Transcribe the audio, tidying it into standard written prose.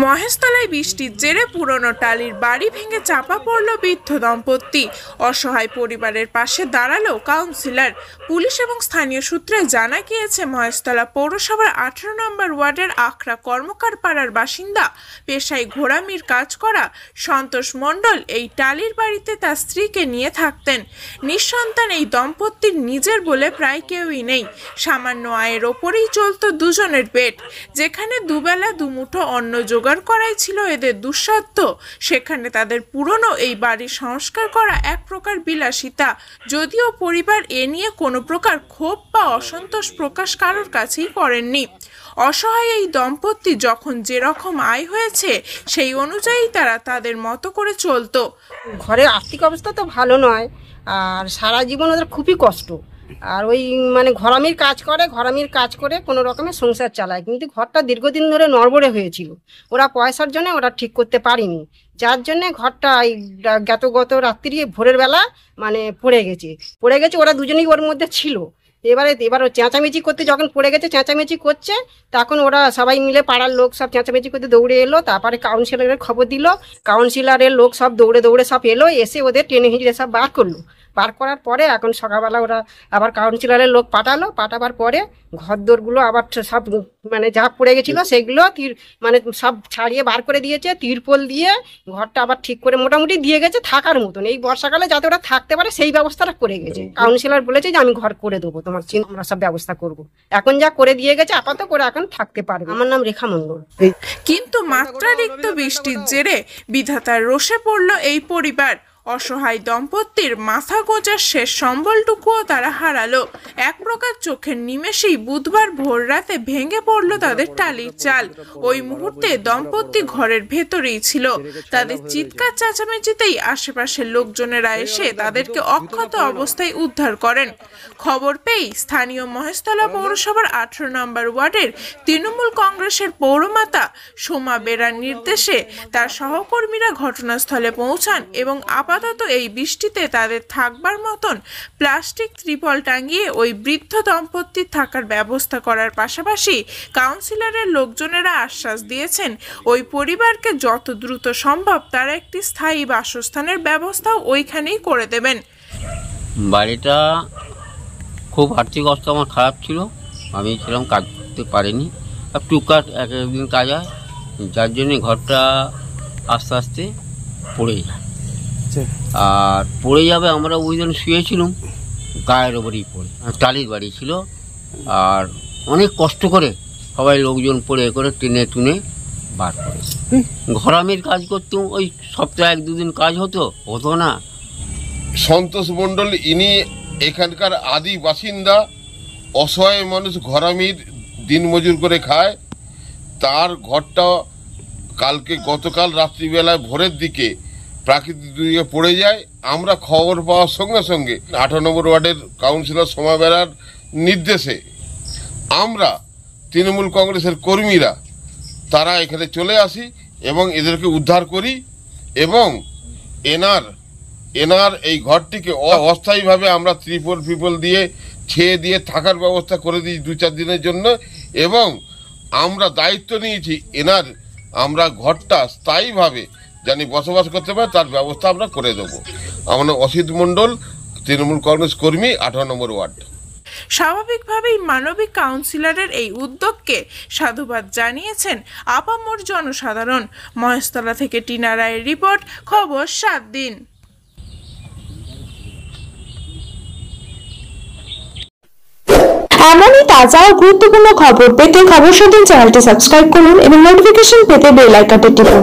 মহেশতলায় বৃষ্টির জেরে পুরনো টালির বাড়ি ভেঙে চাপা পড়ল বৃদ্ধ দম্পতি। অসহায় পরিবারের পাশে দাঁড়ালো কাউন্সিলর। পুলিশ এবং স্থানীয় সূত্রে জানা গিয়েছে, মহেশতলা পৌরসভার 18 নম্বর ওয়ার্ডের আখড়া কর্মকার পাড়ার বাসিন্দা, পেশায় ঘোড়ামির কাজ করা সন্তোষ মণ্ডল এই টালির বাড়িতে তার স্ত্রীকে নিয়ে থাকতেন। নিঃসন্তান এই দম্পতির নিজের বলে প্রায় কেউই নেই। সামান্য আয়ের ওপরেই চলত দুজনের পেট। যেখানে দুবেলা দুমুঠো অন্ন জোগাড় করাই ছিল এদের দুঃসাধ্য, সেখানে তাদের পুরনো এই বাড়ি সংস্কার করা এক প্রকার বিলাসিতা। যদিও পরিবার এ নিয়ে কোনো প্রকার ক্ষোভ বা অসন্তোষ প্রকাশ কারোর কাছেই করেননি। অসহায় এই দম্পতি যখন যেরকম আয় হয়েছে সেই অনুযায়ী তারা তাদের মতো করে চলতো। ঘরের আর্থিক অবস্থা তো ভালো নয়, আর সারা জীবন ওদের খুবই কষ্ট। আর ওই ঘরামির কাজ করে কোনো রকমের সংসার চালায়। কিন্তু ঘরটা দীর্ঘদিন ধরে নড়বড়ে হয়েছিল, ওরা পয়সার জন্য ওরা ঠিক করতে পারেনি, যার জন্যে ঘরটা গত রাত্রি ভোরের বেলা পড়ে গেছে। ওরা দুজনেই ওর মধ্যে ছিল। এবার চেঁচামেচি করতে যখন পড়ে গেছে, চেঁচামেচি করছে, তখন ওরা সবাই মিলে পাড়ার লোক সব চেঁচামেচি করতে দৌড়ে এলো। তারপরে কাউন্সিলরের খবর দিল, কাউন্সিলরের লোক সব দৌড়ে সব এলো, এসে ওদের টেনে হিঁচড়ে সব বার করার পরে এখন সকালবেলা ওরা আবার কাউন্সিলরের লোক পাঠাবার পরে ঘরদোরগুলো আবার সব যা পড়ে গেছিলো সেগুলো সব ছাড়িয়ে বার করে দিয়েছে। তিরপল দিয়ে ঘরটা আবার ঠিক করে মোটামুটি দিয়ে গেছে থাকার মতন। এই বর্ষাকালে যাতে ওরা থাকতে পারে সেই ব্যবস্থাটা করে গেছে। কাউন্সিলর বলেছে যে আমি ঘর করে দেবো, তোমার আমরা সব ব্যবস্থা করব। এখন যা করে দিয়ে গেছে আপাতত করে এখন থাকতে পারবে। আমার নাম রেখা মণ্ডল। কিন্তু মাত্রাতিরিক্ত বৃষ্টির জেরে বিধাতার রোষে পড়ল এই পরিবার। অসহায় দম্পতির মাথা গোঁজার শেষ সম্বলটুকুও তারা হারালো। এক প্রকার চোখের নিমেষেই বুধবার ভোর রাতে ভেঙে পড়ল তাদের টালির চাল। ওই মুহূর্তে দম্পতি ঘরের ভেতরেই ছিল। তাদের চিৎকার চেঁচামেচিতেই আশেপাশের লোকজনেরা এসে তাদেরকে অক্ষত অবস্থায় উদ্ধার করেন। খবর পেয়ে স্থানীয় মহেশতলা পৌরসভার 18 নম্বর ওয়ার্ডের তৃণমূল কংগ্রেসের পৌরমাতা সোমা বেরার নির্দেশে তার সহকর্মীরা ঘটনাস্থলে পৌঁছান এবং আপাতত এই বৃষ্টিতে তাদের থাকবার মতন প্লাস্টিক ত্রিপল টাঙিয়ে ওই বৃদ্ধ দম্পতির থাকার ব্যবস্থা করার পাশাপাশি কাউন্সিলরের লোকজনেরা আশ্বাস দিয়েছেন ওই পরিবারকে যত দ্রুত সম্ভব তারা একটি স্থায়ী বাসস্থানের ব্যবস্থাও ওইখানেই করে দেবেন। বাড়িটা খুব আর্থিক অবস্থা আমার খারাপ ছিল, আমি সেরকম কাজ করতে পারিনি। টুকটাক একদিন কাজ হয়, যার জন্যে ঘরটা আস্তে আস্তে পড়ে যায়। আর পড়ে যাবে, আমরা ওই জন্য শুয়েছিলাম গায়ের ওপরেই পড়ে। টালির বাড়ি ছিল, আর অনেক কষ্ট করে সবাই লোকজন পড়ে করে টেনে টুনে বার করেছে। ঘরামির কাজ করতাম, ওই সপ্তাহে 1-2 দিন কাজ হতো না। সন্তোষ মণ্ডল ইনি এখানকার আদি বাসিন্দা। অসহায় মানুষ ঘরামির দিন মজুর করে খায়। তার ঘরটা গতকাল রাত্রিবেলায় ভোরের দিকে প্রাকৃতিক দুর্যোগে পড়ে যায়। আমরা খবর পাওয়ার সঙ্গে সঙ্গে 18 নম্বর ওয়ার্ডের কাউন্সিলর সোমা বেরার নির্দেশে আমরা তৃণমূল কংগ্রেসের কর্মীরা তারা এখানে চলে আসি এবং এদেরকে উদ্ধার করি এবং এনার এই ঘরটিকে অস্থায়ীভাবে আমরা ত্রিপল দিয়ে ছেয়ে দিয়ে থাকার ব্যবস্থা করে দিই 2-4 দিনের জন্য। এবং আমরা দায়িত্ব নিয়েছি আমরা ঘরটা স্থায়ীভাবে জানি বসবাস করতে পারে তার ব্যবস্থা আমরা করে দেবো। আমরা অসিত মণ্ডল, তৃণমূল কংগ্রেস কর্মী, 18 নম্বর ওয়ার্ড। স্বাভাবিকভাবেই মানবিক কাউন্সিলরের এই উদ্যোগকে সাধুবাদ জানিয়েছেন আপামর জনসাধারণ। মহেশতলা থেকে টিনা রায়ের রিপোর্ট, খবর 7 দিন। এমনই তাজা ও গুরুত্বপূর্ণ খবর পেতে খবর 7 দিন চ্যানেলটি সাবস্ক্রাইব করুন এবং নোটিফিকেশন পেতে বেল আইকনটি টিপুন।